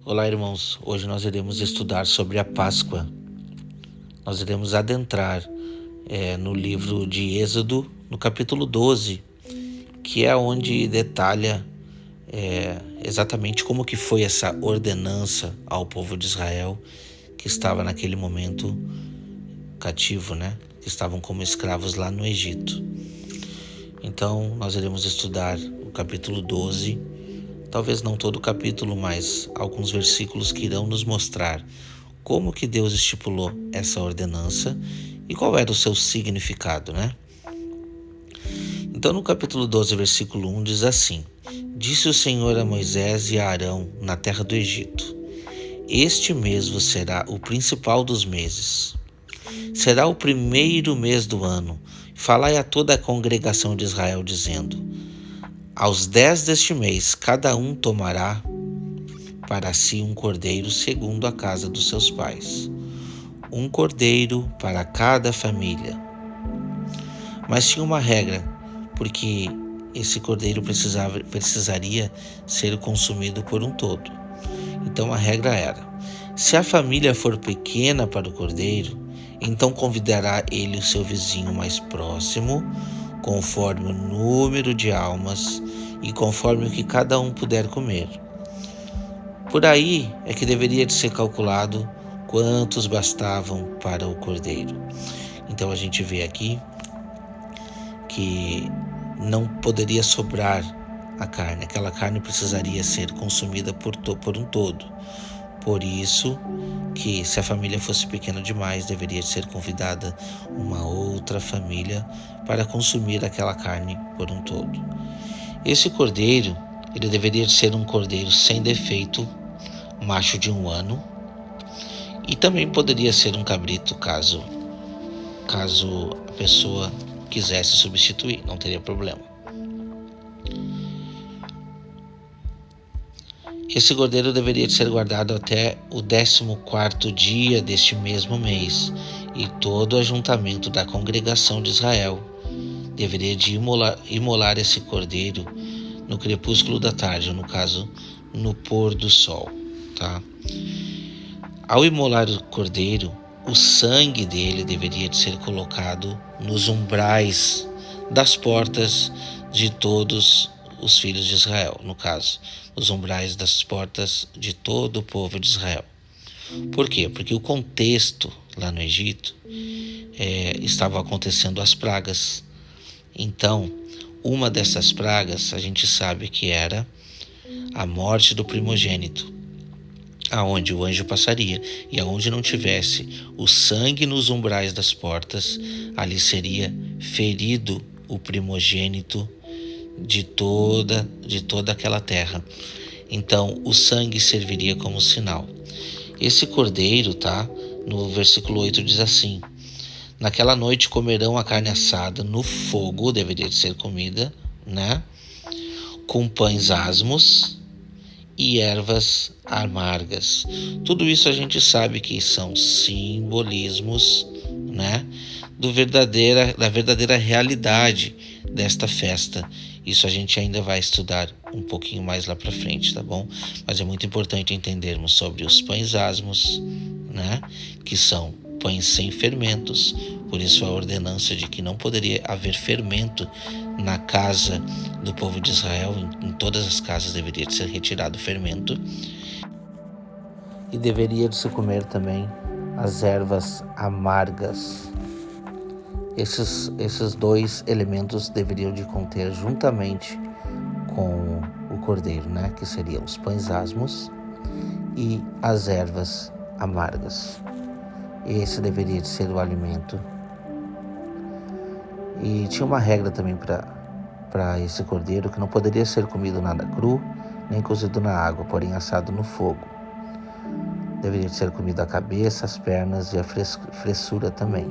Olá, irmãos. Hoje nós iremos estudar sobre a Páscoa. Nós iremos adentrar no livro de Êxodo, no capítulo 12, que é onde detalha exatamente como que foi essa ordenança ao povo de Israel, que estava naquele momento cativo, que estavam como escravos lá no Egito. Então, nós iremos estudar o capítulo 12, talvez não todo o capítulo, mas alguns versículos que irão nos mostrar como que Deus estipulou essa ordenança e qual era o seu significado, Então, no capítulo 12, versículo 1, diz assim: Disse o Senhor a Moisés e a Arão na terra do Egito: Este mês vos será o principal dos meses. Será o primeiro mês do ano. Falai a toda a congregação de Israel, dizendo: Aos 10 deste mês, cada um tomará para si um cordeiro segundo a casa dos seus pais, um cordeiro para cada família. Mas tinha uma regra, porque esse cordeiro precisaria ser consumido por um todo. Então a regra era: se a família for pequena para o cordeiro, então convidará ele o seu vizinho mais próximo, conforme o número de almas e conforme o que cada um puder comer. Por aí é que deveria de ser calculado quantos bastavam para o cordeiro. Então a gente vê aqui que não poderia sobrar a carne. Aquela carne precisaria ser consumida por um todo. Por isso que, se a família fosse pequena demais, deveria ser convidada uma outra família para consumir aquela carne por um todo. Esse cordeiro, ele deveria ser um cordeiro sem defeito, macho de 1 ano, e também poderia ser um cabrito caso a pessoa quisesse substituir, não teria problema. Esse cordeiro deveria ser guardado até o 14º dia deste mesmo mês, e todo o ajuntamento da congregação de Israel deveria de imolar esse cordeiro no crepúsculo da tarde, ou no caso, no pôr do sol. Ao imolar o cordeiro, o sangue dele deveria de ser colocado nos umbrais das portas de todos os filhos de Israel, no caso, os umbrais das portas de todo o povo de Israel. Por quê? Porque o contexto lá no Egito estava acontecendo as pragas. Então, uma dessas pragas a gente sabe que era a morte do primogênito, aonde o anjo passaria, e aonde não tivesse o sangue nos umbrais das portas, ali seria ferido o primogênito de toda aquela terra. Então o sangue serviria como sinal. Esse cordeiro, no versículo 8 diz assim: naquela noite comerão a carne assada no fogo, deveria de ser comida, com pães asmos e ervas amargas. Tudo isso a gente sabe que são simbolismos, da verdadeira realidade desta festa. Isso a gente ainda vai estudar um pouquinho mais lá para frente, tá bom? Mas é muito importante entendermos sobre os pães asmos, que são pães sem fermentos. Por isso a ordenança de que não poderia haver fermento na casa do povo de Israel. Em todas as casas deveria de ser retirado o fermento. E deveria de se comer também as ervas amargas. Esses dois elementos deveriam de conter juntamente com o cordeiro, que seriam os pães asmos e as ervas amargas. Esse deveria de ser o alimento. E tinha uma regra também para esse cordeiro, que não poderia ser comido nada cru, nem cozido na água, porém assado no fogo. Deveria de ser comido a cabeça, as pernas e a fressura também.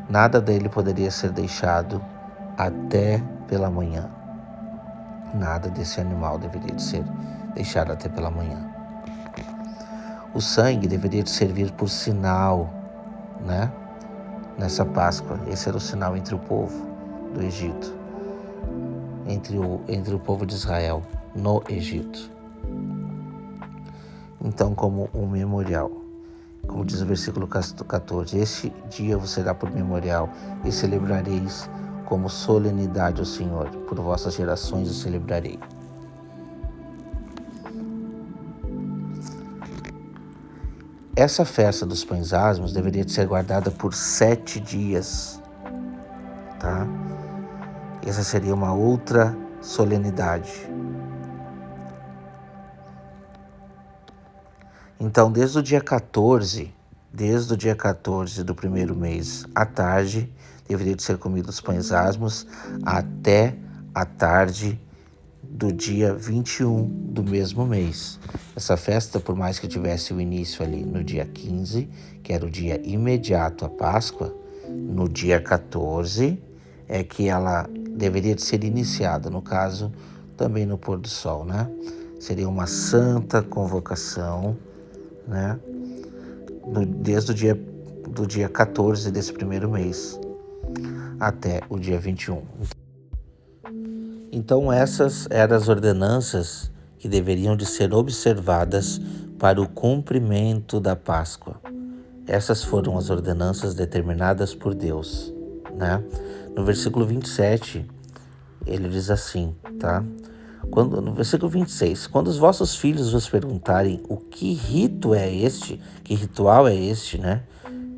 Nada dele poderia ser deixado até pela manhã. Nada desse animal deveria de ser deixado até pela manhã. O sangue deveria de servir por sinal, nessa Páscoa. Esse era o sinal entre o povo do Egito, entre o povo de Israel no Egito. então como um memorial. Como diz o versículo 14, este dia vos será por memorial e celebrareis como solenidade ao Senhor. Por vossas gerações o celebrarei. Essa festa dos pães asmos deveria ser guardada por 7 dias, tá? Essa seria uma outra solenidade. Então, desde o dia 14 do primeiro mês à tarde, deveria ser comidos os pães asmos até a tarde do dia 21 do mesmo mês. Essa festa, por mais que tivesse o início ali no dia 15, que era o dia imediato à Páscoa, no dia 14 é que ela deveria de ser iniciada, no caso, também no pôr do sol, né? Seria uma santa convocação, né? Desde do dia 14 desse primeiro mês até o dia 21. Então essas eram as ordenanças que deveriam de ser observadas para o cumprimento da Páscoa. Essas foram as ordenanças determinadas por Deus, né? No versículo 27, ele diz assim, tá? No versículo 26, quando os vossos filhos vos perguntarem o que rito é este, que ritual é este, né?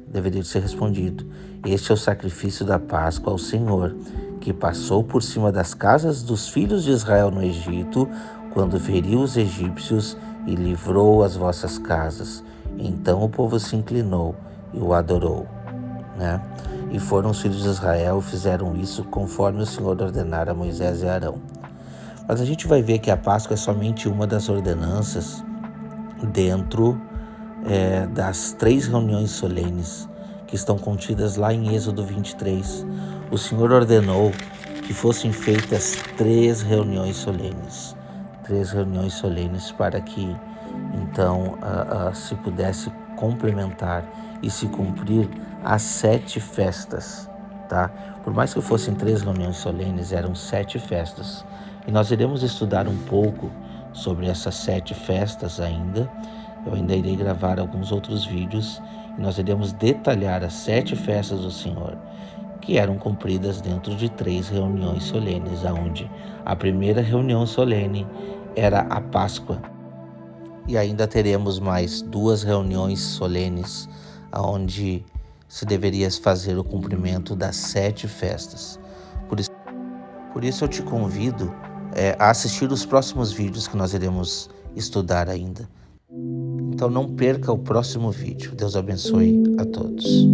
Deveria ser respondido: este é o sacrifício da Páscoa ao Senhor, que passou por cima das casas dos filhos de Israel no Egito, quando feriu os egípcios e livrou as vossas casas. Então o povo se inclinou e o adorou, né? E foram os filhos de Israel e fizeram isso conforme o Senhor ordenara a Moisés e Arão. Mas a gente vai ver que a Páscoa é somente uma das ordenanças dentro das 3 reuniões solenes que estão contidas lá em Êxodo 23. O Senhor ordenou que fossem feitas 3 reuniões solenes. 3 reuniões solenes para que, então, se pudesse complementar e se cumprir as 7 festas, tá? Por mais que fossem 3 reuniões solenes, eram 7 festas. E nós iremos estudar um pouco sobre essas 7 festas ainda. Eu ainda irei gravar alguns outros vídeos e nós iremos detalhar as 7 festas do Senhor, que eram cumpridas dentro de 3 reuniões solenes, onde a primeira reunião solene era a Páscoa. E ainda teremos mais 2 reuniões solenes, onde se deveria fazer o cumprimento das 7 festas. Por isso eu te convido a assistir os próximos vídeos que nós iremos estudar ainda. Então não perca o próximo vídeo. Deus abençoe a todos.